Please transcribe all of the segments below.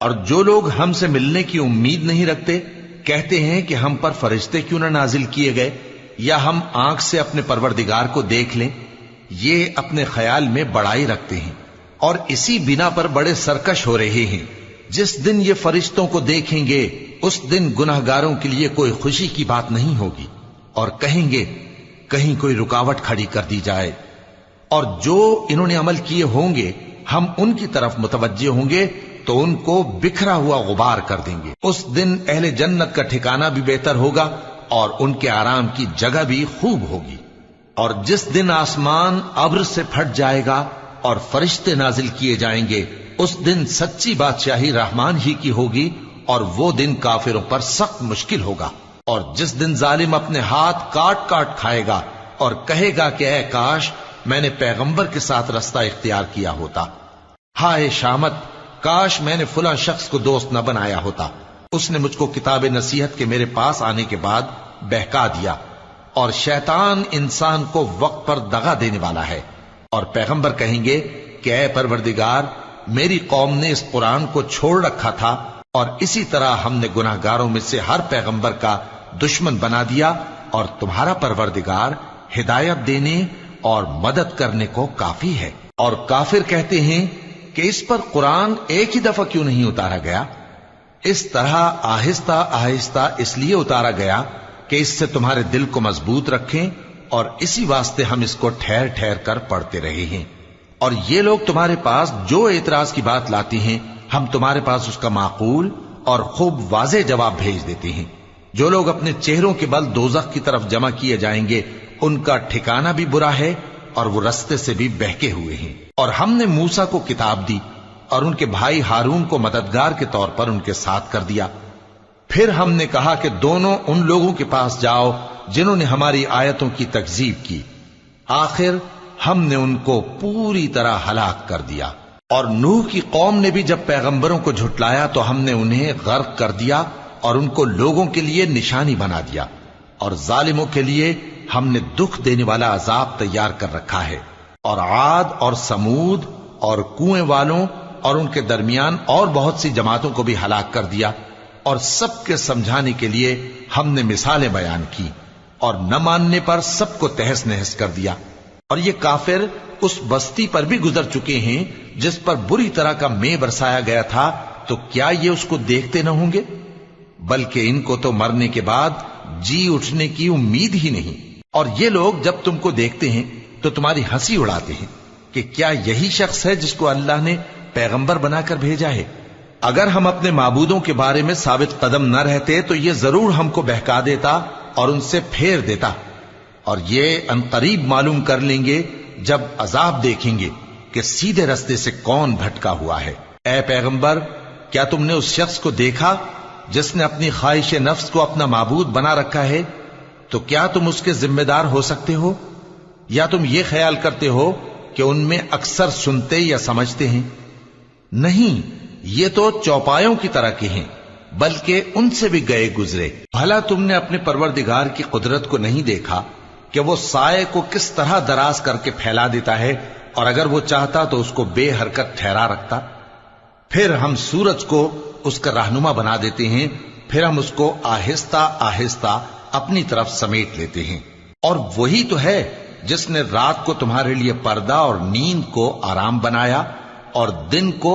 اور جو لوگ ہم سے ملنے کی امید نہیں رکھتے کہتے ہیں کہ ہم پر فرشتے کیوں نہ نازل کیے گئے یا ہم آنکھ سے اپنے پروردگار کو دیکھ لیں. یہ اپنے خیال میں بڑائی رکھتے ہیں اور اسی بنا پر بڑے سرکش ہو رہے ہیں. جس دن یہ فرشتوں کو دیکھیں گے اس دن گناہگاروں کے لیے کوئی خوشی کی بات نہیں ہوگی اور کہیں گے کہیں کوئی رکاوٹ کھڑی کر دی جائے. اور جو انہوں نے عمل کیے ہوں گے ہم ان کی طرف متوجہ ہوں گے تو ان کو بکھرا ہوا غبار کر دیں گے. اس دن اہل جنت کا ٹھکانہ بھی بہتر ہوگا اور ان کے آرام کی جگہ بھی خوب ہوگی. اور جس دن آسمان ابر سے پھٹ جائے گا اور فرشتے نازل کیے جائیں گے اس دن سچی بادشاہی رحمان ہی کی ہوگی اور وہ دن کافروں پر سخت مشکل ہوگا. اور جس دن ظالم اپنے ہاتھ کاٹ کاٹ کھائے گا اور کہے گا کہ اے کاش میں نے پیغمبر کے ساتھ رستہ اختیار کیا ہوتا. ہائے شامت، کاش میں نے فلاں شخص کو دوست نہ بنایا ہوتا. اس نے مجھ کو کتاب نصیحت کے میرے پاس آنے کے بعد بہکا دیا. اور شیطان انسان کو وقت پر دغا دینے والا ہے. اور پیغمبر کہیں گے کہ اے پروردگار میری قوم نے اس قرآن کو چھوڑ رکھا تھا اور اسی طرح ہم نے گناہگاروں میں سے ہر پیغمبر کا دشمن بنا دیا اور تمہارا پروردگار ہدایت دینے اور مدد کرنے کو کافی ہے. اور کافر کہتے ہیں کہ اس پر قرآن ایک ہی دفعہ کیوں نہیں اتارا گیا؟ اس طرح آہستہ آہستہ اس لیے اتارا گیا کہ اس سے تمہارے دل کو مضبوط رکھیں اور اسی واسطے ہم اس کو ٹھہر ٹھہر کر پڑھتے رہے ہیں. اور یہ لوگ تمہارے پاس جو اعتراض کی بات لاتی ہیں ہم تمہارے پاس اس کا معقول اور خوب واضح جواب بھیج دیتے ہیں. جو لوگ اپنے چہروں کے بل دوزخ کی طرف جمع کیے جائیں گے ان کا ٹھکانہ بھی برا ہے اور وہ رستے سے بھی بہکے ہوئے ہیں. اور ہم نے موسیٰ کو کتاب دی اور ان کے بھائی ہارون کو مددگار کے طور پر ان کے ساتھ کر دیا. پھر ہم نے کہا کہ دونوں ان لوگوں کے پاس جاؤ جنہوں نے ہماری آیتوں کی تکذیب کی. آخر ہم نے ان کو پوری طرح ہلاک کر دیا. اور نوح کی قوم نے بھی جب پیغمبروں کو جھٹلایا تو ہم نے انہیں غرق کر دیا اور ان کو لوگوں کے لیے نشانی بنا دیا. اور ظالموں کے لیے ہم نے دکھ دینے والا عذاب تیار کر رکھا ہے. اور عاد اور سمود اور کنویں والوں اور ان کے درمیان اور بہت سی جماعتوں کو بھی ہلاک کر دیا. اور سب کے سمجھانے کے لیے ہم نے مثالیں بیان کی اور نہ ماننے پر سب کو تہس نہس کر دیا. اور یہ کافر اس بستی پر بھی گزر چکے ہیں جس پر بری طرح کا مے برسایا گیا تھا، تو کیا یہ اس کو دیکھتے نہ ہوں گے؟ بلکہ ان کو تو مرنے کے بعد جی اٹھنے کی امید ہی نہیں. اور یہ لوگ جب تم کو دیکھتے ہیں تو تمہاری ہنسی اڑاتے ہیں کہ کیا یہی شخص ہے جس کو اللہ نے پیغمبر بنا کر بھیجا ہے؟ اگر ہم اپنے معبودوں کے بارے میں ثابت قدم نہ رہتے تو یہ ضرور ہم کو بہکا دیتا اور ان سے پھیر دیتا. اور یہ عنقریب معلوم کر لیں گے جب عذاب دیکھیں گے کہ سیدھے رستے سے کون بھٹکا ہوا ہے. اے پیغمبر، کیا تم نے اس شخص کو دیکھا جس نے اپنی خواہش نفس کو اپنا معبود بنا رکھا ہے؟ تو کیا تم اس کے ذمہ دار ہو سکتے ہو؟ یا تم یہ خیال کرتے ہو کہ ان میں اکثر سنتے یا سمجھتے ہیں؟ نہیں، یہ تو چوپایوں کی طرح کے ہیں، بلکہ ان سے بھی گئے گزرے. بھلا تم نے اپنے پروردگار کی قدرت کو نہیں دیکھا کہ وہ سائے کو کس طرح دراز کر کے پھیلا دیتا ہے اور اگر وہ چاہتا تو اس کو بے حرکت ٹھہرا رکھتا؟ پھر ہم سورج کو اس کا رہنما بنا دیتے ہیں، پھر ہم اس کو آہستہ آہستہ اپنی طرف سمیٹ لیتے ہیں. اور وہی تو ہے جس نے رات کو تمہارے لیے پردہ اور نیند کو آرام بنایا اور دن کو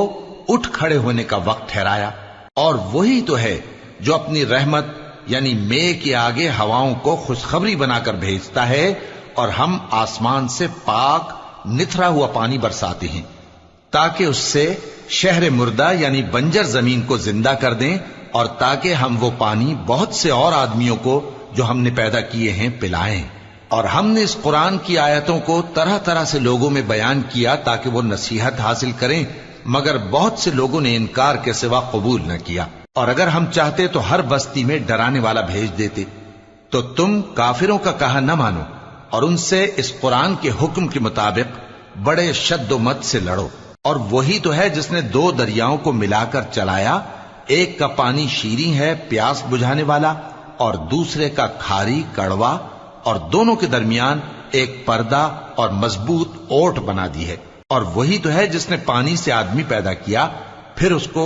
اٹھ کھڑے ہونے کا وقت ٹھہرایا. اور وہی تو ہے جو اپنی رحمت یعنی مے کے آگے ہواؤں کو خوشخبری بنا کر بھیجتا ہے اور ہم آسمان سے پاک نتھرا ہوا پانی برساتے ہیں تاکہ اس سے شہر مردہ یعنی بنجر زمین کو زندہ کر دیں اور تاکہ ہم وہ پانی بہت سے اور آدمیوں کو جو ہم نے پیدا کیے ہیں پلائیں. اور ہم نے اس قرآن کی آیتوں کو طرح طرح سے لوگوں میں بیان کیا تاکہ وہ نصیحت حاصل کریں، مگر بہت سے لوگوں نے انکار کے سوا قبول نہ کیا. اور اگر ہم چاہتے تو ہر بستی میں ڈرانے والا بھیج دیتے. تو تم کافروں کا کہا نہ مانو اور ان سے اس قرآن کے حکم کے مطابق بڑے شد و مت سے لڑو. اور وہی تو ہے جس نے دو دریاؤں کو ملا کر چلایا، ایک کا پانی شیریں ہے پیاس بجھانے والا اور دوسرے کا کھاری کڑوا، اور دونوں کے درمیان ایک پردہ اور مضبوط اوٹ بنا دی ہے. اور وہی تو ہے جس نے پانی سے آدمی پیدا کیا، پھر اس کو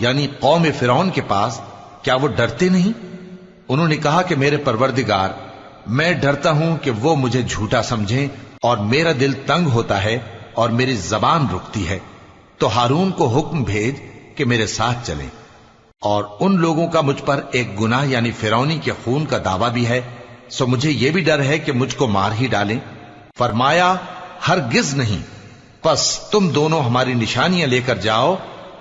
یعنی قوم فرعون کے پاس، کیا وہ ڈرتے نہیں؟ انہوں نے کہا کہ میرے پروردگار، میں ڈرتا ہوں کہ وہ مجھے جھوٹا سمجھیں، اور میرا دل تنگ ہوتا ہے اور میری زبان رکتی ہے، تو ہارون کو حکم بھیج کہ میرے ساتھ چلیں۔ اور ان لوگوں کا مجھ پر ایک گناہ یعنی فرعونی کے خون کا دعویٰ بھی ہے، سو مجھے یہ بھی ڈر ہے کہ مجھ کو مار ہی ڈالیں۔ فرمایا ہرگز نہیں، پس تم دونوں ہماری نشانیاں لے کر جاؤ،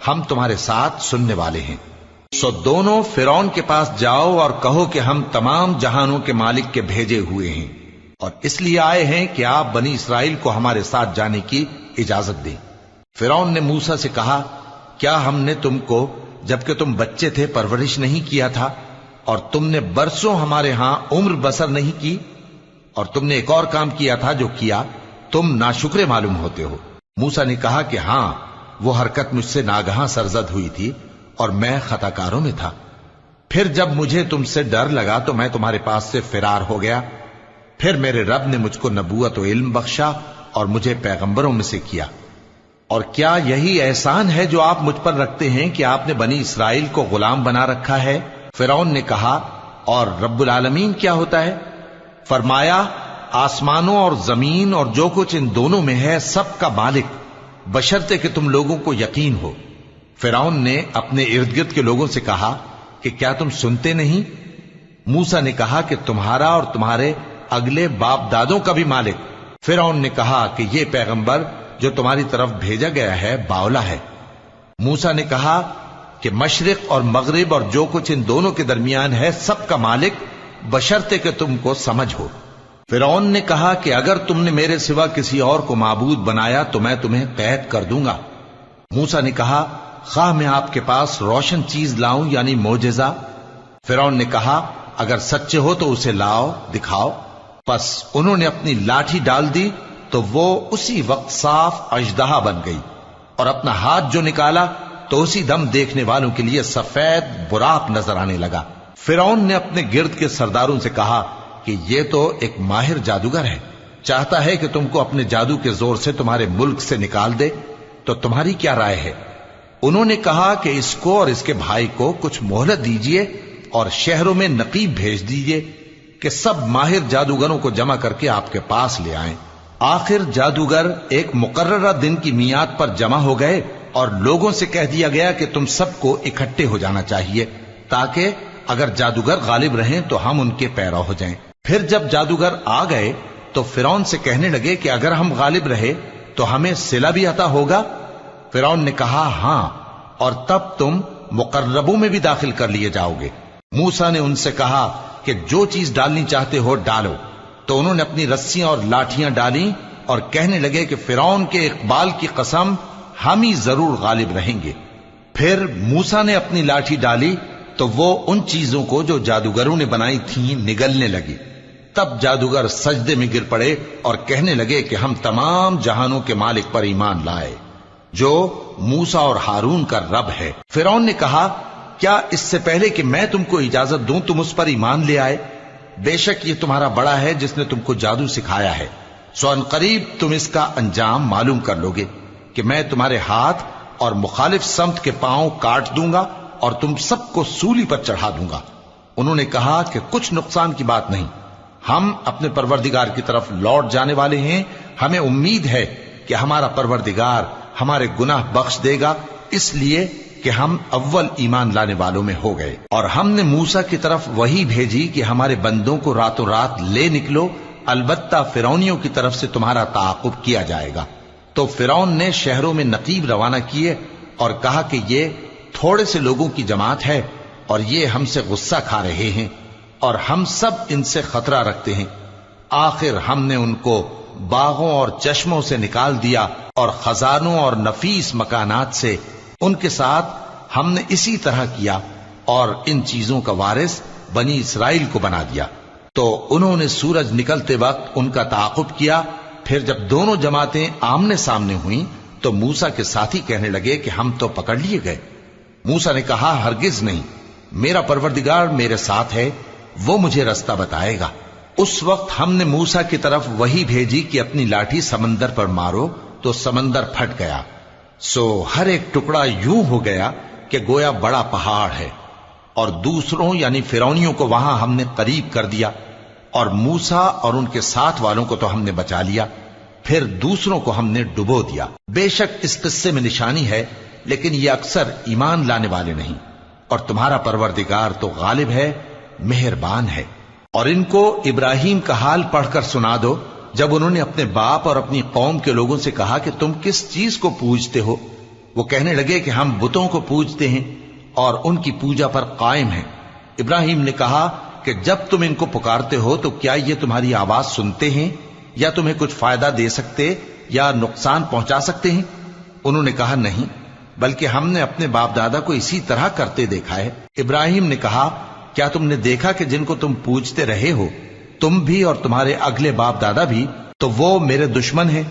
ہم تمہارے ساتھ سننے والے ہیں۔ سو دونوں فرعون کے پاس جاؤ اور کہو کہ ہم تمام جہانوں کے مالک کے بھیجے ہوئے ہیں، اور اس لیے آئے ہیں کہ آپ بنی اسرائیل کو ہمارے ساتھ جانے کی اجازت دیں۔ فرعون نے موسیٰ سے کہا، کیا ہم نے تم کو جبکہ تم بچے تھے پرورش نہیں کیا تھا، اور تم نے برسوں ہمارے ہاں عمر بسر نہیں کی؟ اور تم نے ایک اور کام کیا تھا جو کیا، تم ناشکرے معلوم ہوتے ہو۔ موسیٰ نے کہا کہ ہاں، وہ حرکت مجھ سے ناگہاں سرزد ہوئی تھی اور میں خطا کاروں میں تھا۔ پھر جب مجھے تم سے ڈر لگا تو میں تمہارے پاس سے فرار ہو گیا۔ پھر میرے رب نے مجھ کو نبوت و علم بخشا اور مجھے پیغمبروں میں سے کیا۔ اور کیا یہی احسان ہے جو آپ مجھ پر رکھتے ہیں کہ آپ نے بنی اسرائیل کو غلام بنا رکھا ہے؟ فرعون نے کہا، اور رب العالمین کیا ہوتا ہے؟ فرمایا، آسمانوں اور زمین اور جو کچھ ان دونوں میں ہے سب کا مالک، بشرطے کہ تم لوگوں کو یقین ہو۔ فرعون نے اپنے ارد گرد کے لوگوں سے کہا کہ کیا تم سنتے نہیں؟ موسیٰ نے کہا کہ تمہارا اور تمہارے اگلے باپ دادوں کا بھی مالک۔ فرعون نے کہا کہ یہ پیغمبر جو تمہاری طرف بھیجا گیا ہے باولا ہے۔ موسیٰ نے کہا کہ مشرق اور مغرب اور جو کچھ ان دونوں کے درمیان ہے سب کا مالک، بشرطے کہ تم کو سمجھ ہو۔ فرعون نے کہا کہ اگر تم نے میرے سوا کسی اور کو معبود بنایا تو میں تمہیں قید کر دوں گا۔ موسیٰ نے کہا، خواہ میں آپ کے پاس روشن چیز لاؤں یعنی معجزہ؟ فرعون نے کہا، اگر سچے ہو تو اسے لاؤ، دکھاؤ۔ پس انہوں نے اپنی لاٹھی ڈال دی تو وہ اسی وقت صاف اژدہا بن گئی، اور اپنا ہاتھ جو نکالا تو اسی دم دیکھنے والوں کے لیے سفید براق نظر آنے لگا۔ فرعون نے اپنے گرد کے سرداروں سے کہا کہ یہ تو ایک ماہر جادوگر ہے، چاہتا ہے کہ تم کو اپنے جادو کے زور سے تمہارے ملک سے نکال دے، تو تمہاری کیا رائے ہے؟ انہوں نے کہا کہ اس کو اور اس کے بھائی کو کچھ مہلت دیجیے اور شہروں میں نقیب بھیج دیجیے کہ سب ماہر جادوگروں کو جمع کر کے آپ کے پاس لے آئیں۔ آخر جادوگر ایک مقررہ دن کی میعاد پر جمع ہو گئے اور لوگوں سے کہہ دیا گیا کہ تم سب کو اکٹھے ہو جانا چاہیے، تاکہ اگر جادوگر غالب رہیں تو ہم ان کے پیرو ہو جائیں۔ پھر جب جادوگر آ گئے تو فرعون سے کہنے لگے کہ اگر ہم غالب رہے تو ہمیں صلہ بھی عطا ہوگا؟ فرعون نے کہا، ہاں، اور تب تم مقربوں میں بھی داخل کر لیے جاؤ گے۔ موسیٰ نے ان سے کہا کہ جو چیز ڈالنی چاہتے ہو ڈالو، تو انہوں نے اپنی رسیاں اور لاٹھیاں ڈالیں اور کہنے لگے کہ فرعون کے اقبال کی قسم، ہم ہی ضرور غالب رہیں گے۔ پھر موسیٰ نے اپنی لاٹھی ڈالی تو وہ ان چیزوں کو جو جادوگروں نے بنائی تھیں نگلنے لگی۔ تب جادوگر سجدے میں گر پڑے اور کہنے لگے کہ ہم تمام جہانوں کے مالک پر ایمان لائے، جو موسیٰ اور ہارون کا رب ہے۔ فرعون نے کہا، کیا اس سے پہلے کہ میں تم کو اجازت دوں تم اس پر ایمان لے آئے؟ بے شک یہ تمہارا بڑا ہے جس نے تم کو جادو سکھایا ہے، سو ان قریب تم اس کا انجام معلوم کر لوگے کہ میں تمہارے ہاتھ اور مخالف سمت کے پاؤں کاٹ دوں گا اور تم سب کو سولی پر چڑھا دوں گا۔ انہوں نے کہا کہ کچھ نقصان کی بات نہیں، ہم اپنے پروردگار کی طرف لوٹ جانے والے ہیں، ہمیں امید ہے کہ ہمارا پروردگار ہمارے گناہ بخش دے گا، اس لیے کہ ہم اول ایمان لانے والوں میں ہو گئے۔ اور ہم نے موسیٰ کی طرف وحی بھیجی کہ ہمارے بندوں کو راتوں رات لے نکلو، البتہ فرعونیوں کی طرف سے تمہارا تعاقب کیا جائے گا۔ تو فرعون نے شہروں میں نقیب روانہ کیے اور کہا کہ یہ تھوڑے سے لوگوں کی جماعت ہے اور یہ ہم سے غصہ کھا رہے ہیں اور ہم سب ان سے خطرہ رکھتے ہیں۔ آخر ہم نے ان کو باغوں اور چشموں سے نکال دیا اور خزانوں اور نفیس مکانات سے۔ ان کے ساتھ ہم نے اسی طرح کیا اور ان چیزوں کا وارث بنی اسرائیل کو بنا دیا۔ تو انہوں نے سورج نکلتے وقت ان کا تعاقب کیا۔ پھر جب دونوں جماعتیں آمنے سامنے ہوئیں تو موسیٰ کے ساتھی کہنے لگے کہ ہم تو پکڑ لیے گئے۔ موسیٰ نے کہا، ہرگز نہیں، میرا پروردگار میرے ساتھ ہے، وہ مجھے رستہ بتائے گا۔ اس وقت ہم نے موسیٰ کی طرف وحی بھیجی کہ اپنی لاٹھی سمندر پر مارو، تو سمندر پھٹ گیا، سو ہر ایک ٹکڑا یوں ہو گیا کہ گویا بڑا پہاڑ ہے، اور دوسروں یعنی فرعونیوں کو وہاں ہم نے قریب کر دیا، اور موسیٰ اور ان کے ساتھ والوں کو تو ہم نے بچا لیا، پھر دوسروں کو ہم نے ڈبو دیا۔ بے شک اس قصے میں نشانی ہے، لیکن یہ اکثر ایمان لانے والے نہیں، اور تمہارا پروردگار تو غالب ہے، مہربان ہے۔ اور ان کو ابراہیم کا حال پڑھ کر سنا دو جب انہوں نے اپنے باپ اور اپنی قوم کے لوگوں سے کہا کہ تم کس چیز کو پوجتے ہو؟ وہ کہنے لگے کہ ہم بتوں کو پوجتے ہیں اور ان کی پوجا پر قائم ہیں۔ ابراہیم نے کہا کہ جب تم ان کو پکارتے ہو تو کیا یہ تمہاری آواز سنتے ہیں یا تمہیں کچھ فائدہ دے سکتے یا نقصان پہنچا سکتے ہیں؟ انہوں نے کہا نہیں، بلکہ ہم نے اپنے باپ دادا کو اسی طرح کرتے دیکھا ہے۔ ابراہیم نے کہا کیا تم نے دیکھا کہ جن کو تم پوجتے رہے ہو، تم بھی اور تمہارے اگلے باپ دادا بھی، تو وہ میرے دشمن ہیں،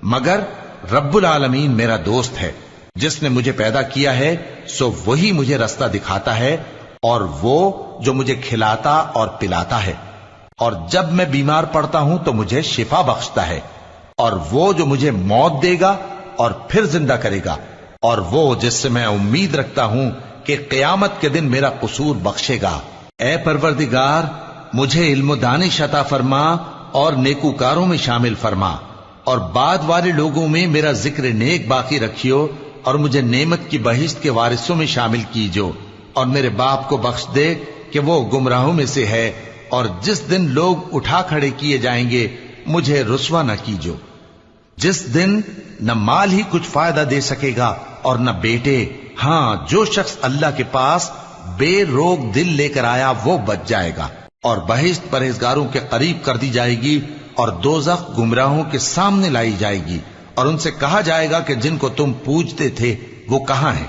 مگر رب العالمین میرا دوست ہے۔ جس نے مجھے پیدا کیا ہے سو وہی مجھے رستہ دکھاتا ہے، اور وہ جو مجھے کھلاتا اور پلاتا ہے، اور جب میں بیمار پڑتا ہوں تو مجھے شفا بخشتا ہے، اور وہ جو مجھے موت دے گا اور پھر زندہ کرے گا، اور وہ جس سے میں امید رکھتا ہوں کہ قیامت کے دن میرا قصور بخشے گا۔ اے پروردگار، مجھے علم و دانش عطا فرما اور نیکوکاروں میں شامل فرما، اور بعد والے لوگوں میں میرا ذکر نیک باقی رکھیو، اور مجھے نعمت کی بہشت کے وارثوں میں شامل کیجو، اور میرے باپ کو بخش دے کہ وہ گمراہوں میں سے ہے، اور جس دن لوگ اٹھا کھڑے کیے جائیں گے مجھے رسوا نہ کیجو، جس دن نہ مال ہی کچھ فائدہ دے سکے گا اور نہ بیٹے۔ ہاں، جو شخص اللہ کے پاس بے روک دل لے کر آیا وہ بچ جائے گا، اور بہشت پرہیزگاروں کے قریب کر دی جائے گی، اور دوزخ گمراہوں کے سامنے لائی جائے گی، اور ان سے کہا جائے گا کہ جن کو تم پوجتے تھے وہ کہاں ہیں؟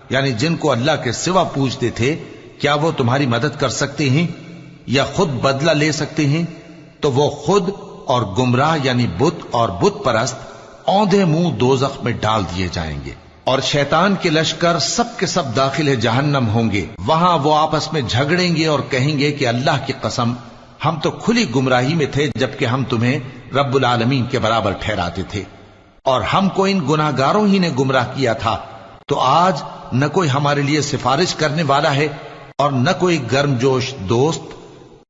یعنی جن کو اللہ کے سوا پوجتے تھے، کیا وہ تمہاری مدد کر سکتے ہیں یا خود بدلہ لے سکتے ہیں؟ تو وہ خود اور گمراہ یعنی بت اور بت پرست اوندھے منہ دوزخ میں ڈال دیے جائیں گے، اور شیطان کے لشکر سب کے سب داخل جہنم ہوں گے۔ وہاں وہ آپس میں جھگڑیں گے اور کہیں گے کہ اللہ کی قسم، ہم تو کھلی گمراہی میں تھے جبکہ ہم تمہیں رب العالمین کے برابر ٹھہراتے تھے، اور ہم کو ان گناہگاروں ہی نے گمراہ کیا تھا، تو آج نہ کوئی ہمارے لیے سفارش کرنے والا ہے اور نہ کوئی گرم جوش دوست،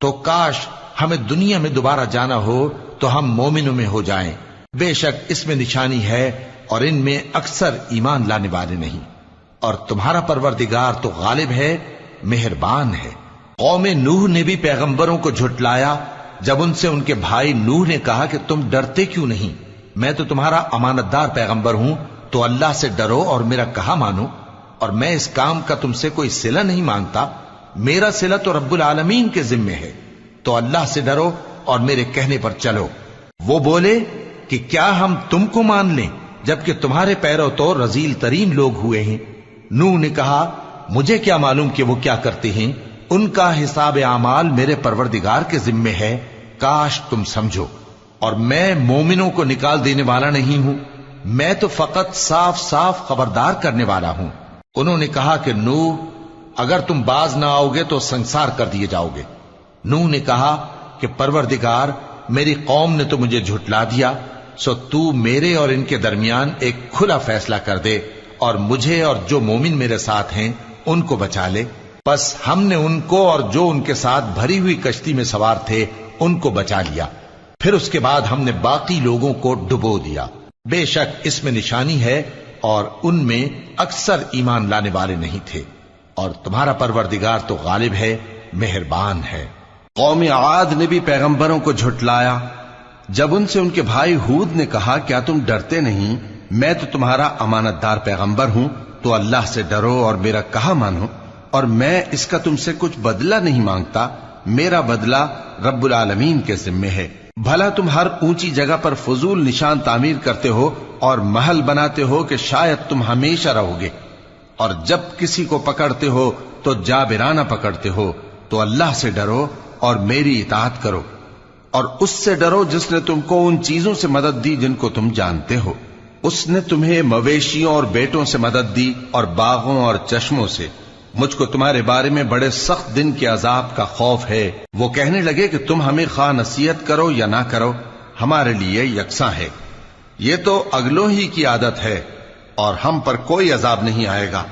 تو کاش ہمیں دنیا میں دوبارہ جانا ہو تو ہم مومنوں میں ہو جائیں۔ بے شک اس میں نشانی ہے اور ان میں اکثر ایمان لانے والے نہیں، اور تمہارا پروردگار تو غالب ہے، مہربان ہے۔ قوم نوح نے بھی پیغمبروں کو جھٹلایا جب ان سے ان کے بھائی نوح نے کہا کہ تم ڈرتے کیوں نہیں؟ میں تو تمہارا امانت دار پیغمبر ہوں، تو اللہ سے ڈرو اور میرا کہا مانو، اور میں اس کام کا تم سے کوئی صلہ نہیں مانگتا، میرا صلہ تو رب العالمین کے ذمے ہے، تو اللہ سے ڈرو اور میرے کہنے پر چلو۔ وہ بولے کہ کیا ہم تم کو مان لیں جبکہ تمہارے پیرو تو رذیل ترین لوگ ہوئے ہیں؟ نوح نے کہا مجھے کیا معلوم کہ وہ کیا کرتے ہیں، ان کا حساب اعمال میرے پروردگار کے ذمے ہے، کاش تم سمجھو۔ اور میں مومنوں کو نکال دینے والا نہیں ہوں، میں تو فقط صاف صاف خبردار کرنے والا ہوں۔ انہوں نے کہا کہ نوح، اگر تم باز نہ آؤ گے تو سنسار کر دیے جاؤ گے۔ نوح نے کہا کہ پروردگار، میری قوم نے تو مجھے جھٹلا دیا، سو تو میرے اور ان کے درمیان ایک کھلا فیصلہ کر دے، اور مجھے اور جو مومن میرے ساتھ ہیں ان کو بچا لے۔ پس ہم نے ان کو اور جو ان کے ساتھ بھری ہوئی کشتی میں سوار تھے ان کو بچا لیا، پھر اس کے بعد ہم نے باقی لوگوں کو ڈبو دیا۔ بے شک اس میں نشانی ہے اور ان میں اکثر ایمان لانے والے نہیں تھے، اور تمہارا پروردگار تو غالب ہے، مہربان ہے۔ قوم عاد نے بھی پیغمبروں کو جھٹلایا جب ان سے ان کے بھائی ہود نے کہا کیا تم ڈرتے نہیں؟ میں تو تمہارا امانت دار پیغمبر ہوں، تو اللہ سے ڈرو اور میرا کہا مانو، اور میں اس کا تم سے کچھ بدلہ نہیں مانگتا، میرا بدلہ رب العالمین کے ذمے ہے۔ بھلا تم ہر اونچی جگہ پر فضول نشان تعمیر کرتے ہو اور محل بناتے ہو کہ شاید تم ہمیشہ رہو گے، اور جب کسی کو پکڑتے ہو تو جابرانہ پکڑتے ہو، تو اللہ سے ڈرو اور میری اطاعت کرو، اور اس سے ڈرو جس نے تم کو ان چیزوں سے مدد دی جن کو تم جانتے ہو۔ اس نے تمہیں مویشیوں اور بیٹوں سے مدد دی اور باغوں اور چشموں سے۔ مجھ کو تمہارے بارے میں بڑے سخت دن کے عذاب کا خوف ہے۔ وہ کہنے لگے کہ تم ہمیں خواہ نصیحت کرو یا نہ کرو، ہمارے لیے یکساں ہے، یہ تو اگلوں ہی کی عادت ہے، اور ہم پر کوئی عذاب نہیں آئے گا۔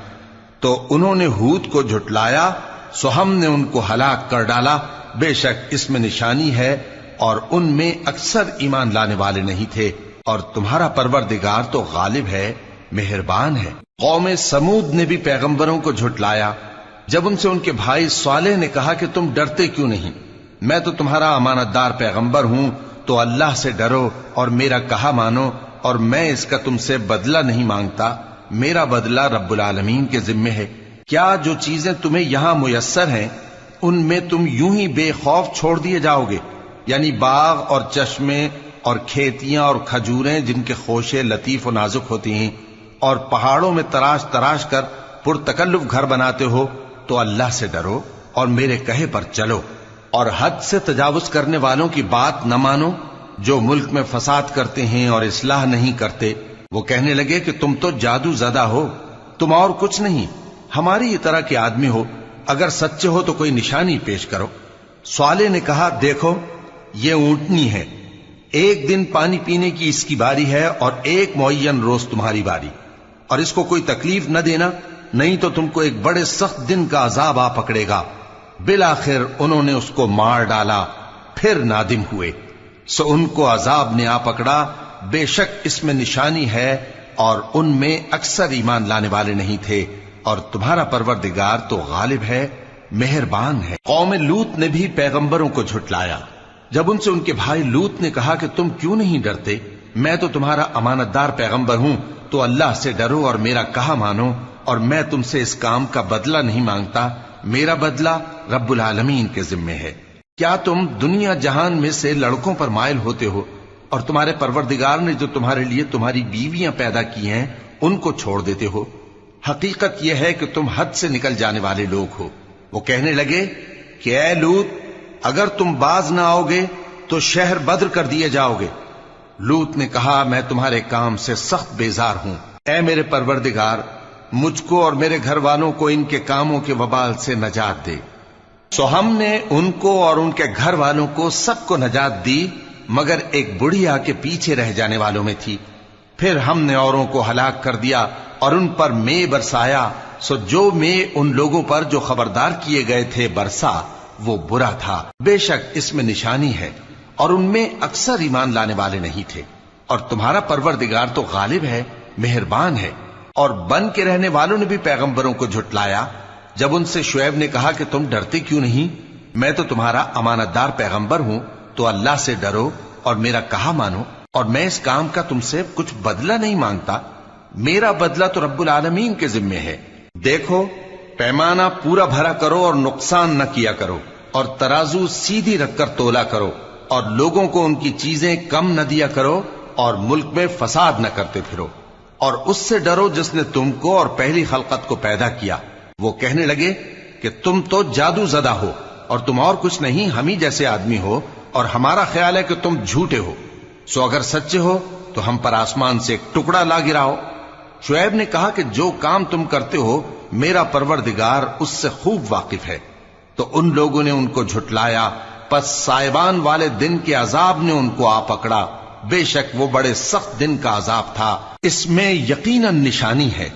تو انہوں نے ہود کو جھٹلایا، سو ہم نے ان کو ہلاک کر ڈالا، بے شک اس میں نشانی ہے اور ان میں اکثر ایمان لانے والے نہیں تھے، اور تمہارا پروردگار تو غالب ہے، مہربان ہے۔ قوم سمود نے بھی پیغمبروں کو جھٹلایا جب ان سے ان کے بھائی صالح نے کہا کہ تم ڈرتے کیوں نہیں، میں تو تمہارا امانت دار پیغمبر ہوں، تو اللہ سے ڈرو اور میرا کہا مانو، اور میں اس کا تم سے بدلہ نہیں مانگتا، میرا بدلہ رب العالمین کے ذمے ہے۔ کیا جو چیزیں تمہیں یہاں میسر ہیں ان میں تم یوں ہی بے خوف چھوڑ دیے جاؤ گے؟ یعنی باغ اور چشمے اور کھیتیاں اور کھجوریں جن کے خوشے لطیف و نازک ہوتی ہیں، اور پہاڑوں میں تراش تراش کر پرتکلف گھر بناتے ہو، تو اللہ سے ڈرو اور میرے کہے پر چلو، اور حد سے تجاوز کرنے والوں کی بات نہ مانو جو ملک میں فساد کرتے ہیں اور اصلاح نہیں کرتے۔ وہ کہنے لگے کہ تم تو جادو زدہ ہو، تم اور کچھ نہیں، ہماری ہی طرح کے آدمی ہو، اگر سچے ہو تو کوئی نشانی پیش کرو۔ صالح نے کہا دیکھو یہ اونٹنی ہے، ایک دن پانی پینے کی اس کی باری ہے اور ایک معین روز تمہاری باری، اور اس کو کوئی تکلیف نہ دینا، نہیں تو تم کو ایک بڑے سخت دن کا عذاب آ پکڑے گا۔ بالآخر انہوں نے اس کو مار ڈالا، پھر نادم ہوئے، سو ان کو عذاب نے آ پکڑا، بے شک اس میں نشانی ہے اور ان میں اکثر ایمان لانے والے نہیں تھے، اور تمہارا پروردگار تو غالب ہے، مہربان ہے۔ قوم لوط نے بھی پیغمبروں کو جھٹلایا جب ان سے ان کے بھائی لوط نے کہا کہ تم کیوں نہیں ڈرتے، میں تو تمہارا امانت دار پیغمبر ہوں، تو اللہ سے ڈرو اور میرا کہا مانو، اور میں تم سے اس کام کا بدلہ نہیں مانگتا، میرا بدلہ رب العالمین کے ذمے ہے۔ کیا تم دنیا جہان میں سے لڑکوں پر مائل ہوتے ہو، اور تمہارے پروردگار نے جو تمہارے لیے تمہاری بیویاں پیدا کی ہیں ان کو چھوڑ دیتے ہو؟ حقیقت یہ ہے کہ تم حد سے نکل جانے والے لوگ ہو۔ وہ کہنے لگے کہ اے لوط، اگر تم باز نہ آؤ گے تو شہر بدر کر دیے جاؤ گے۔ لوط نے کہا میں تمہارے کام سے سخت بیزار ہوں، اے میرے پروردگار مجھ کو اور میرے گھر والوں کو ان کے کاموں کے وبال سے نجات دے۔ سو ہم نے ان کو اور ان کے گھر والوں کو سب کو نجات دی، مگر ایک بڑھیا کے پیچھے رہ جانے والوں میں تھی۔ پھر ہم نے اوروں کو ہلاک کر دیا اور ان پر مے برسایا، سو جو مے ان لوگوں پر جو خبردار کیے گئے تھے برسا وہ برا تھا۔ بے شک اس میں نشانی ہے اور ان میں اکثر ایمان لانے والے نہیں تھے، اور تمہارا پروردگار تو غالب ہے، مہربان ہے۔ اور بن کے رہنے والوں نے بھی پیغمبروں کو جھٹلایا جب ان سے شعیب نے کہا کہ تم ڈرتے کیوں نہیں، میں تو تمہارا امانت دار پیغمبر ہوں، تو اللہ سے ڈرو اور میرا کہا مانو، اور میں اس کام کا تم سے کچھ بدلہ نہیں مانگتا، میرا بدلہ تو رب العالمین کے ذمے ہے۔ دیکھو پیمانہ پورا بھرا کرو اور نقصان نہ کیا کرو، اور ترازو سیدھی رکھ کر تولا کرو، اور لوگوں کو ان کی چیزیں کم نہ دیا کرو، اور ملک میں فساد نہ کرتے پھرو، اور اس سے ڈرو جس نے تم کو اور پہلی خلقت کو پیدا کیا۔ وہ کہنے لگے کہ تم تو جادو زدہ ہو اور تم اور کچھ نہیں، ہم ہی جیسے آدمی ہو، اور ہمارا خیال ہے کہ تم جھوٹے ہو، سو اگر سچے ہو تو ہم پر آسمان سے ایک ٹکڑا لا گراؤ۔ شعیب نے کہا کہ جو کام تم کرتے ہو میرا پروردگار اس سے خوب واقف ہے۔ تو ان لوگوں نے ان کو جھٹلایا، پس سائبان والے دن کے عذاب نے ان کو آ پکڑا، بے شک وہ بڑے سخت دن کا عذاب تھا، اس میں یقیناً نشانی ہے،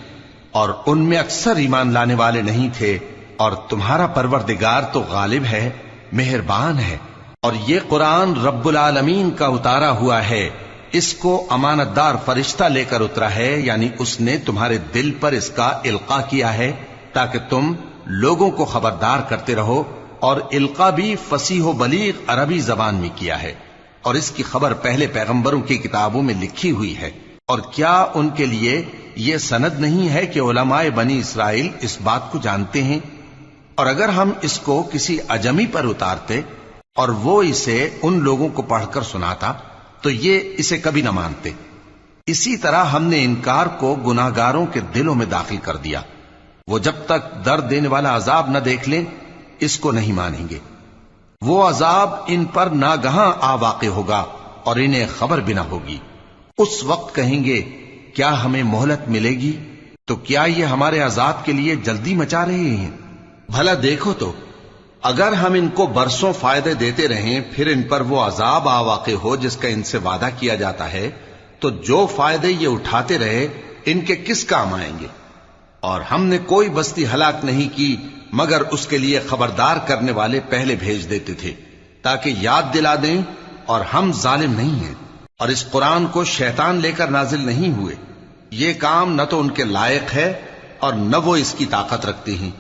اور ان میں اکثر ایمان لانے والے نہیں تھے، اور تمہارا پروردگار تو غالب ہے، مہربان ہے۔ اور یہ قرآن رب العالمین کا اتارا ہوا ہے، اس کو امانت دار فرشتہ لے کر اترا ہے، یعنی اس نے تمہارے دل پر اس کا القاء کیا ہے تاکہ تم لوگوں کو خبردار کرتے رہو، اور القاء بھی فصیح و بلیغ عربی زبان میں کیا ہے، اور اس کی خبر پہلے پیغمبروں کی کتابوں میں لکھی ہوئی ہے۔ اور کیا ان کے لیے یہ سند نہیں ہے کہ علماء بنی اسرائیل اس بات کو جانتے ہیں؟ اور اگر ہم اس کو کسی اجمی پر اتارتے اور وہ اسے ان لوگوں کو پڑھ کر سناتا تو یہ اسے کبھی نہ مانتے۔ اسی طرح ہم نے انکار کو گناہگاروں کے دلوں میں داخل کر دیا، وہ جب تک درد دینے والا عذاب نہ دیکھ لیں اس کو نہیں مانیں گے۔ وہ عذاب ان پر ناگہاں آ واقع ہوگا اور انہیں خبر بھی نہ ہوگی۔ اس وقت کہیں گے کیا ہمیں مہلت ملے گی؟ تو کیا یہ ہمارے عذاب کے لیے جلدی مچا رہے ہیں؟ بھلا دیکھو تو اگر ہم ان کو برسوں فائدے دیتے رہیں پھر ان پر وہ عذاب آ واقع ہو جس کا ان سے وعدہ کیا جاتا ہے، تو جو فائدے یہ اٹھاتے رہے ان کے کس کام آئیں گے؟ اور ہم نے کوئی بستی ہلاک نہیں کی مگر اس کے لیے خبردار کرنے والے پہلے بھیج دیتے تھے تاکہ یاد دلا دیں، اور ہم ظالم نہیں ہیں۔ اور اس قرآن کو شیطان لے کر نازل نہیں ہوئے، یہ کام نہ تو ان کے لائق ہے اور نہ وہ اس کی طاقت رکھتے ہیں۔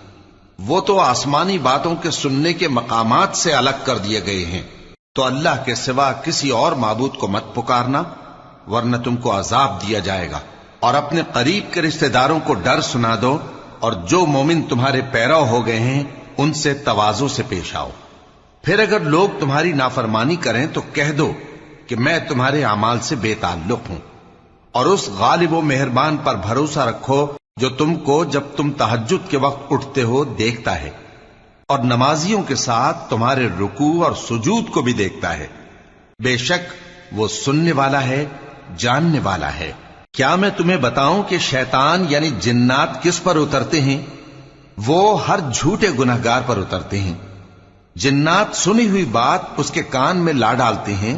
وہ تو آسمانی باتوں کے سننے کے مقامات سے الگ کر دیے گئے ہیں۔ تو اللہ کے سوا کسی اور معبود کو مت پکارنا، ورنہ تم کو عذاب دیا جائے گا۔ اور اپنے قریب کے رشتہ داروں کو ڈر سنا دو، اور جو مومن تمہارے پیرو ہو گئے ہیں ان سے تواضع سے پیش آؤ۔ پھر اگر لوگ تمہاری نافرمانی کریں تو کہہ دو کہ میں تمہارے اعمال سے بے تعلق ہوں، اور اس غالب و مہربان پر بھروسہ رکھو جو تم کو جب تم تہجد کے وقت اٹھتے ہو دیکھتا ہے، اور نمازیوں کے ساتھ تمہارے رکوع اور سجود کو بھی دیکھتا ہے۔ بے شک وہ سننے والا ہے، جاننے والا ہے۔ کیا میں تمہیں بتاؤں کہ شیطان یعنی جنات کس پر اترتے ہیں؟ وہ ہر جھوٹے گنہگار پر اترتے ہیں۔ جنات سنی ہوئی بات اس کے کان میں لا ڈالتے ہیں،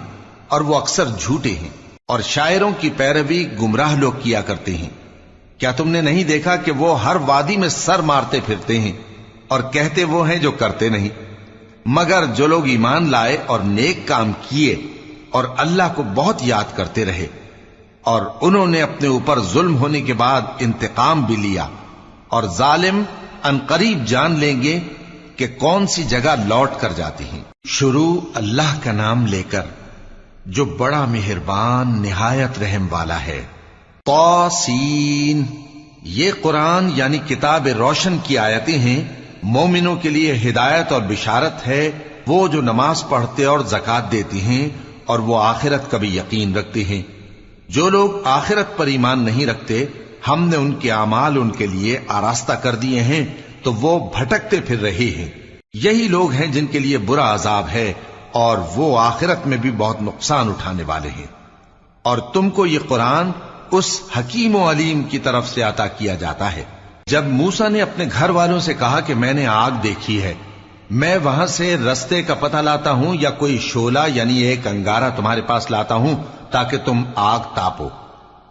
اور وہ اکثر جھوٹے ہیں، اور شاعروں کی پیروی گمراہ لوگ کیا کرتے ہیں۔ کیا تم نے نہیں دیکھا کہ وہ ہر وادی میں سر مارتے پھرتے ہیں اور کہتے وہ ہیں جو کرتے نہیں؟ مگر جو لوگ ایمان لائے اور نیک کام کیے اور اللہ کو بہت یاد کرتے رہے، اور انہوں نے اپنے اوپر ظلم ہونے کے بعد انتقام بھی لیا، اور ظالم عنقریب جان لیں گے کہ کون سی جگہ لوٹ کر جاتی ہیں۔ شروع اللہ کا نام لے کر جو بڑا مہربان نہایت رحم والا ہے۔ طاسین، یہ قرآن یعنی کتاب روشن کی آیتیں ہیں، مومنوں کے لیے ہدایت اور بشارت ہے، وہ جو نماز پڑھتے اور زکوٰۃ دیتی ہیں اور وہ آخرت کا بھی یقین رکھتے ہیں۔ جو لوگ آخرت پر ایمان نہیں رکھتے ہم نے ان کے اعمال ان کے لیے آراستہ کر دیے ہیں تو وہ بھٹکتے پھر رہے ہیں۔ یہی لوگ ہیں جن کے لیے برا عذاب ہے اور وہ آخرت میں بھی بہت نقصان اٹھانے والے ہیں۔ اور تم کو یہ قرآن اس حکیم و علیم کی طرف سے عطا کیا جاتا ہے۔ جب موسیٰ نے اپنے گھر والوں سے کہا کہ میں نے آگ دیکھی ہے، میں وہاں سے رستے کا پتہ لاتا ہوں یا کوئی شعلہ یعنی ایک انگارہ تمہارے پاس لاتا ہوں تاکہ تم آگ تاپو۔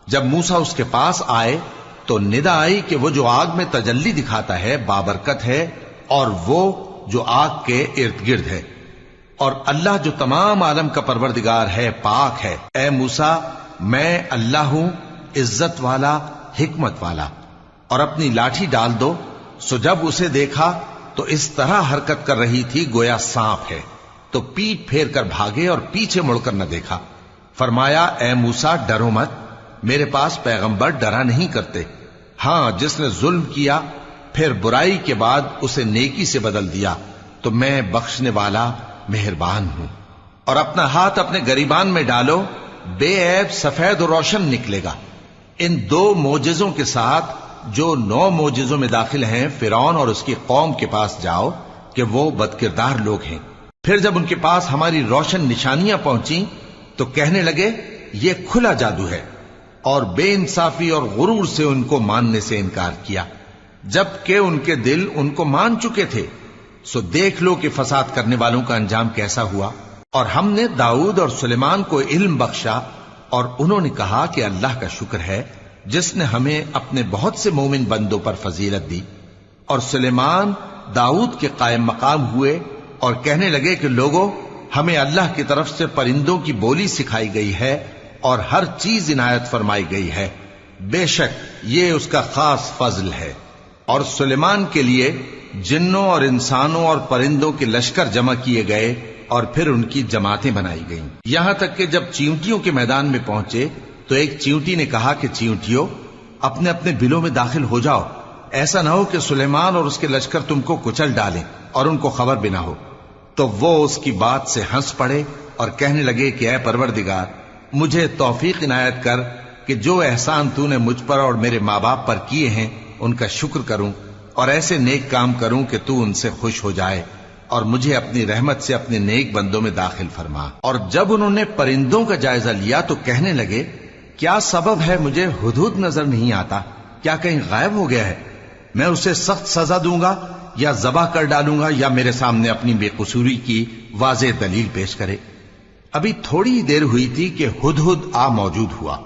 جب موسیٰ اس کے پاس آئے تو ندا آئی کہ وہ جو آگ میں تجلی دکھاتا ہے بابرکت ہے، اور وہ جو آگ کے ارد گرد ہے، اور اللہ جو تمام عالم کا پروردگار ہے پاک ہے۔ اے موسیٰ، میں اللہ ہوں، عزت والا، حکمت والا، اور اپنی لاٹھی ڈال دو۔ سو جب اسے دیکھا تو اس طرح حرکت کر رہی تھی گویا سانپ ہے، تو پیٹ پھیر کر بھاگے اور پیچھے مڑ کر نہ دیکھا۔ فرمایا اے موسیٰ ڈرو مت، میرے پاس پیغمبر ڈرا نہیں کرتے۔ ہاں، جس نے ظلم کیا پھر برائی کے بعد اسے نیکی سے بدل دیا تو میں بخشنے والا مہربان ہوں۔ اور اپنا ہاتھ اپنے گریبان میں ڈالو، بے عیب سفید و روشن نکلے گا۔ ان 2 معجزوں کے ساتھ جو 9 معجزوں میں داخل ہیں فرعون اور اس کی قوم کے پاس جاؤ کہ وہ بدکردار لوگ ہیں۔ پھر جب ان کے پاس ہماری روشن نشانیاں پہنچیں تو کہنے لگے یہ کھلا جادو ہے، اور بے انصافی اور غرور سے ان کو ماننے سے انکار کیا، جبکہ ان کے دل ان کو مان چکے تھے۔ سو دیکھ لو کہ فساد کرنے والوں کا انجام کیسا ہوا۔ اور ہم نے داؤد اور سلیمان کو علم بخشا، اور انہوں نے کہا کہ اللہ کا شکر ہے جس نے ہمیں اپنے بہت سے مومن بندوں پر فضیلت دی۔ اور سلیمان داؤد کے قائم مقام ہوئے اور کہنے لگے کہ لوگوں، ہمیں اللہ کی طرف سے پرندوں کی بولی سکھائی گئی ہے اور ہر چیز عنایت فرمائی گئی ہے، بے شک یہ اس کا خاص فضل ہے۔ اور سلیمان کے لیے جنوں اور انسانوں اور پرندوں کے لشکر جمع کیے گئے اور پھر ان کی جماعتیں بنائی گئیں، یہاں تک کہ جب چیونٹیوں کے میدان میں پہنچے تو ایک چیونٹی نے کہا کہ چیونٹیوں، اپنے اپنے بلوں میں داخل ہو جاؤ، ایسا نہ ہو کہ سلیمان اور اس کے لشکر تم کو کچل ڈالیں اور ان کو خبر بھی نہ ہو۔ تو وہ اس کی بات سے ہنس پڑے اور کہنے لگے کہ اے پروردگار، مجھے توفیق عنایت کر کہ جو احسان تو نے مجھ پر اور میرے ماں باپ پر کیے ہیں ان کا شکر کروں، اور ایسے نیک کام کروں کہ تو ان سے خوش ہو جائے، اور مجھے اپنی رحمت سے اپنے نیک بندوں میں داخل فرما۔ اور جب انہوں نے پرندوں کا جائزہ لیا تو کہنے لگے کیا سبب ہے مجھے ہدہد نظر نہیں آتا؟ کیا کہیں غائب ہو گیا ہے؟ میں اسے سخت سزا دوں گا یا ذبح کر ڈالوں گا، یا میرے سامنے اپنی بے قصوری کی واضح دلیل پیش کرے۔ ابھی تھوڑی دیر ہوئی تھی کہ ہدہد موجود ہوا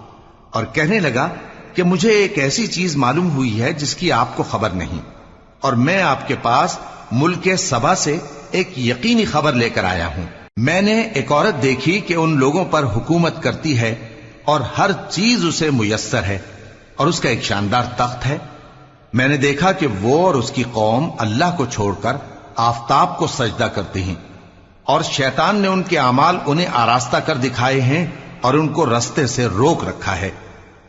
اور کہنے لگا کہ مجھے ایک ایسی چیز معلوم ہوئی ہے جس کی آپ کو خبر نہیں، اور میں آپ کے پاس ملک سبا سے ایک یقینی خبر لے کر آیا ہوں۔ میں نے ایک عورت دیکھی کہ ان لوگوں پر حکومت کرتی ہے اور ہر چیز اسے میسر ہے، اور اس کا ایک شاندار تخت ہے۔ میں نے دیکھا کہ وہ اور اس کی قوم اللہ کو چھوڑ کر آفتاب کو سجدہ کرتے ہیں، اور شیطان نے ان کے اعمال انہیں آراستہ کر دکھائے ہیں اور ان کو رستے سے روک رکھا ہے،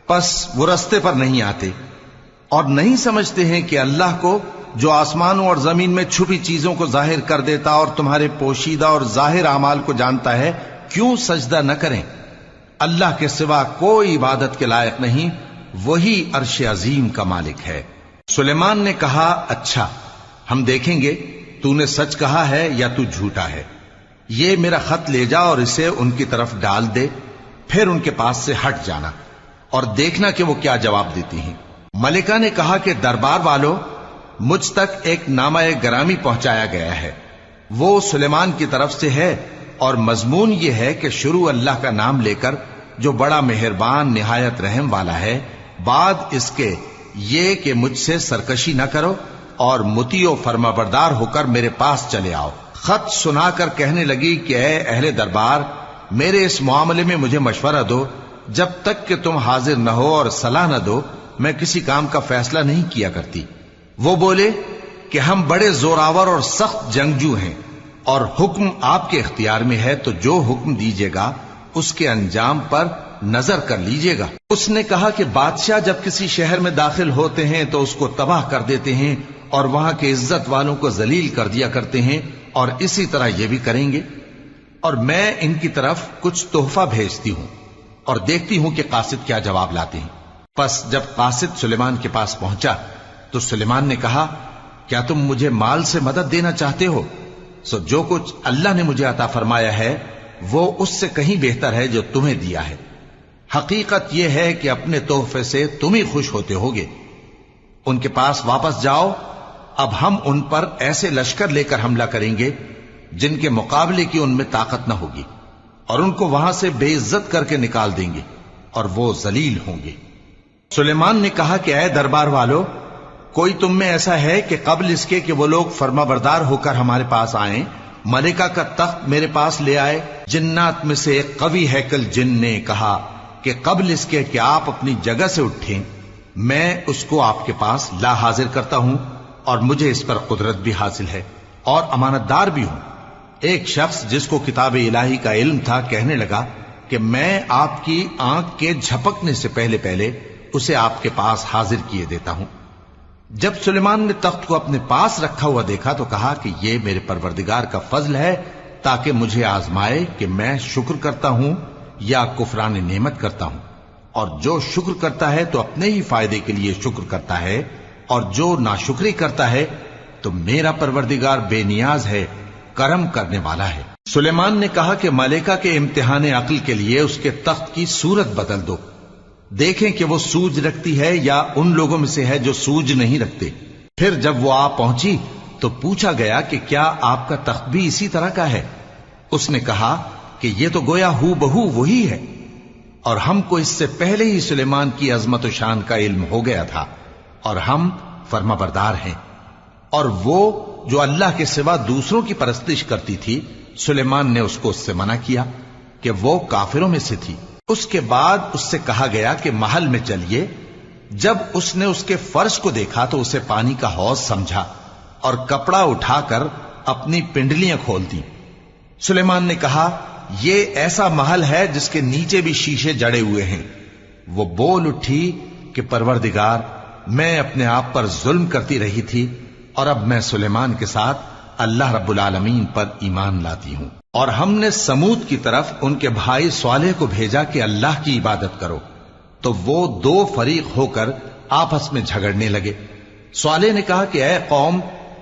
پس وہ رستے پر نہیں آتے، اور نہیں سمجھتے ہیں کہ اللہ کو جو آسمانوں اور زمین میں چھپی چیزوں کو ظاہر کر دیتا اور تمہارے پوشیدہ اور ظاہر اعمال کو جانتا ہے، کیوں سجدہ نہ کریں؟ اللہ کے سوا کوئی عبادت کے لائق نہیں، وہی عرش عظیم کا مالک ہے۔ سلیمان نے کہا، اچھا، ہم دیکھیں گے تو نے سچ کہا ہے یا تو جھوٹا ہے۔ یہ میرا خط لے جا اور اسے ان کی طرف ڈال دے، پھر ان کے پاس سے ہٹ جانا اور دیکھنا کہ وہ کیا جواب دیتی ہیں۔ ملکہ نے کہا کہ دربار والو، مجھ تک ایک نامہ گرامی پہنچایا گیا ہے، وہ سلیمان کی طرف سے ہے، اور مضمون یہ ہے کہ شروع اللہ کا نام لے کر جو بڑا مہربان نہایت رحم والا ہے، بعد اس کے یہ کہ مجھ سے سرکشی نہ کرو اور مطیع و فرما بردار ہو کر میرے پاس چلے آؤ۔ خط سنا کر کہنے لگی کہ اے اہل دربار، میرے اس معاملے میں مجھے مشورہ دو، جب تک کہ تم حاضر نہ ہو اور صلاح نہ دو میں کسی کام کا فیصلہ نہیں کیا کرتی۔ وہ بولے کہ ہم بڑے زوراور اور سخت جنگجو ہیں، اور حکم آپ کے اختیار میں ہے، تو جو حکم دیجیے گا اس کے انجام پر نظر کر لیجیے گا۔ اس نے کہا کہ بادشاہ جب کسی شہر میں داخل ہوتے ہیں تو اس کو تباہ کر دیتے ہیں اور وہاں کے عزت والوں کو ذلیل کر دیا کرتے ہیں، اور اسی طرح یہ بھی کریں گے، اور میں ان کی طرف کچھ تحفہ بھیجتی ہوں اور دیکھتی ہوں کہ قاصد کیا جواب لاتے ہیں۔ پس جب قاصد سلیمان کے پاس پہنچا تو سلیمان نے کہا، کیا تم مجھے مال سے مدد دینا چاہتے ہو؟ سو جو کچھ اللہ نے مجھے عطا فرمایا ہے وہ اس سے کہیں بہتر ہے جو تمہیں دیا ہے۔ حقیقت یہ ہے کہ اپنے تحفے سے تم ہی خوش ہوتے ہوگے۔ ان کے پاس واپس جاؤ، اب ہم ان پر ایسے لشکر لے کر حملہ کریں گے جن کے مقابلے کی ان میں طاقت نہ ہوگی، اور ان کو وہاں سے بے عزت کر کے نکال دیں گے اور وہ ذلیل ہوں گے۔ سلیمان نے کہا کہ اے دربار والو، کوئی تم میں ایسا ہے کہ قبل اس کے کہ وہ لوگ فرما بردار ہو کر ہمارے پاس آئیں، ملکہ کا تخت میرے پاس لے آئے؟ جنات میں سے ایک قوی ہیکل جن نے کہا کہ قبل اس کے کہ آپ اپنی جگہ سے اٹھیں میں اس کو آپ کے پاس لا حاضر کرتا ہوں، اور مجھے اس پر قدرت بھی حاصل ہے اور امانت دار بھی ہوں۔ ایک شخص جس کو کتاب الہی کا علم تھا کہنے لگا کہ میں آپ کی آنکھ کے جھپکنے سے پہلے پہلے اسے آپ کے پاس حاضر کیے دیتا ہوں۔ جب سلیمان نے تخت کو اپنے پاس رکھا ہوا دیکھا تو کہا کہ یہ میرے پروردگار کا فضل ہے تاکہ مجھے آزمائے کہ میں شکر کرتا ہوں یا کفران نعمت کرتا ہوں، اور جو شکر کرتا ہے تو اپنے ہی فائدے کے لیے شکر کرتا ہے، اور جو ناشکری کرتا ہے تو میرا پروردگار بے نیاز ہے، کرم کرنے والا ہے۔ سلیمان نے کہا کہ ملکہ کے امتحان عقل کے لیے اس کے تخت کی صورت بدل دو، دیکھیں کہ وہ سوج رکھتی ہے یا ان لوگوں میں سے ہے جو سوج نہیں رکھتے۔ پھر جب وہ آ پہنچی تو پوچھا گیا کہ کیا آپ کا تخت بھی اسی طرح کا ہے؟ اس نے کہا کہ یہ تو گویا ہو بہو وہی ہے، اور ہم کو اس سے پہلے ہی سلیمان کی عظمت و شان کا علم ہو گیا تھا، اور ہم فرما بردار ہیں۔ اور وہ جو اللہ کے سوا دوسروں کی پرستش کرتی تھی، سلیمان نے اس کو اس سے منع کیا کہ وہ کافروں میں سے تھی۔ اس کے بعد اس سے کہا گیا کہ محل میں چلیے۔ جب اس نے اس کے فرش کو دیکھا تو اسے پانی کا حوض سمجھا اور کپڑا اٹھا کر اپنی پنڈلیاں کھول دی۔ سلیمان نے کہا، یہ ایسا محل ہے جس کے نیچے بھی شیشے جڑے ہوئے ہیں۔ وہ بول اٹھی کہ پروردگار، میں اپنے آپ پر ظلم کرتی رہی تھی، اور اب میں سلیمان کے ساتھ اللہ رب العالمین پر ایمان لاتی ہوں۔ اور ہم نے سمود کی طرف ان کے بھائی صالح کو بھیجا کہ اللہ کی عبادت کرو، تو وہ دو فریق ہو کر آپس میں جھگڑنے لگے۔ صالح نے کہا کہ اے قوم،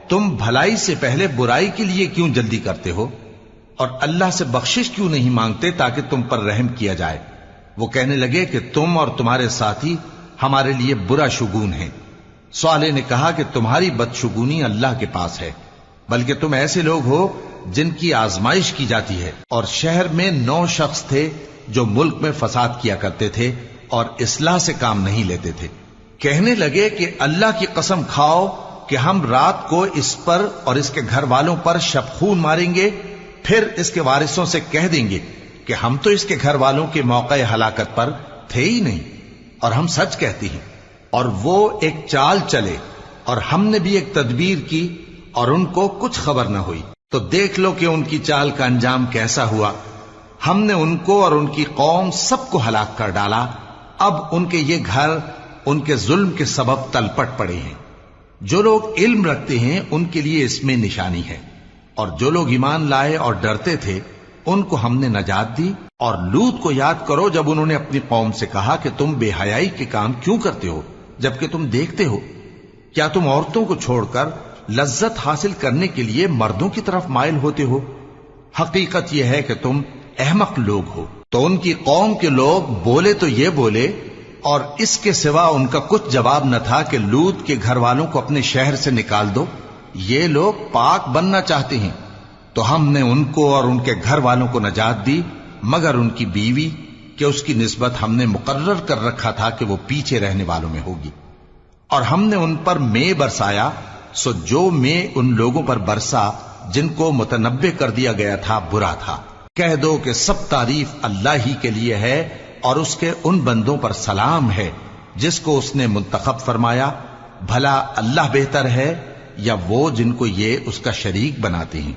تم بھلائی سے پہلے برائی کے لیے کیوں جلدی کرتے ہو، اور اللہ سے بخشش کیوں نہیں مانگتے تاکہ تم پر رحم کیا جائے؟ وہ کہنے لگے کہ تم اور تمہارے ساتھی ہمارے لیے برا شگون ہیں۔ صالح نے کہا کہ تمہاری بدشگونی اللہ کے پاس ہے، بلکہ تم ایسے لوگ ہو جن کی آزمائش کی جاتی ہے۔ اور شہر میں 9 شخص تھے جو ملک میں فساد کیا کرتے تھے، اور اصلاح سے کام نہیں لیتے تھے. کہنے لگے کہ اللہ کی قسم کھاؤ کہ ہم رات کو اس پر اور اس کے گھر والوں پر شب خون ماریں گے، پھر اس کے وارثوں سے کہہ دیں گے کہ ہم تو اس کے گھر والوں کے موقع ہلاکت پر تھے ہی نہیں، اور ہم سچ کہتی ہیں. اور وہ ایک چال چلے اور ہم نے بھی ایک تدبیر کی اور ان کو کچھ خبر نہ ہوئی. تو دیکھ لو کہ ان کی چال کا انجام کیسا ہوا. ہم نے ان کو اور ان کی قوم سب کو ہلاک کر ڈالا. اب ان کے یہ گھر ان کے ظلم کے سبب تلپٹ پڑے ہیں. جو لوگ علم رکھتے ہیں ان کے لیے اس میں نشانی ہے، اور جو لوگ ایمان لائے اور ڈرتے تھے ان کو ہم نے نجات دی. اور لوط کو یاد کرو جب انہوں نے اپنی قوم سے کہا کہ تم بے حیائی کے کام کیوں کرتے ہو جبکہ تم دیکھتے ہو؟ کیا تم عورتوں کو چھوڑ کر لذت حاصل کرنے کے لیے مردوں کی طرف مائل ہوتے ہو؟ حقیقت یہ ہے کہ تم احمق لوگ ہو. تو ان کی قوم کے لوگ بولے تو یہ بولے، اور اس کے سوا ان کا کچھ جواب نہ تھا کہ لوط کے گھر والوں کو اپنے شہر سے نکال دو. یہ لوگ پاک بننا چاہتے ہیں. تو ہم نے ان کو اور ان کے گھر والوں کو نجات دی، مگر ان کی بیوی کہ اس کی نسبت ہم نے مقرر کر رکھا تھا کہ وہ پیچھے رہنے والوں میں ہوگی. اور ہم نے ان پر مے برسایا، سو جو مے ان لوگوں پر برسا جن کو متنبع کر دیا گیا تھا برا تھا. کہہ دو کہ سب تعریف اللہ ہی کے لیے ہے، اور اس کے ان بندوں پر سلام ہے جس کو اس نے منتخب فرمایا. بھلا اللہ بہتر ہے یا وہ جن کو یہ اس کا شریک بناتے ہیں؟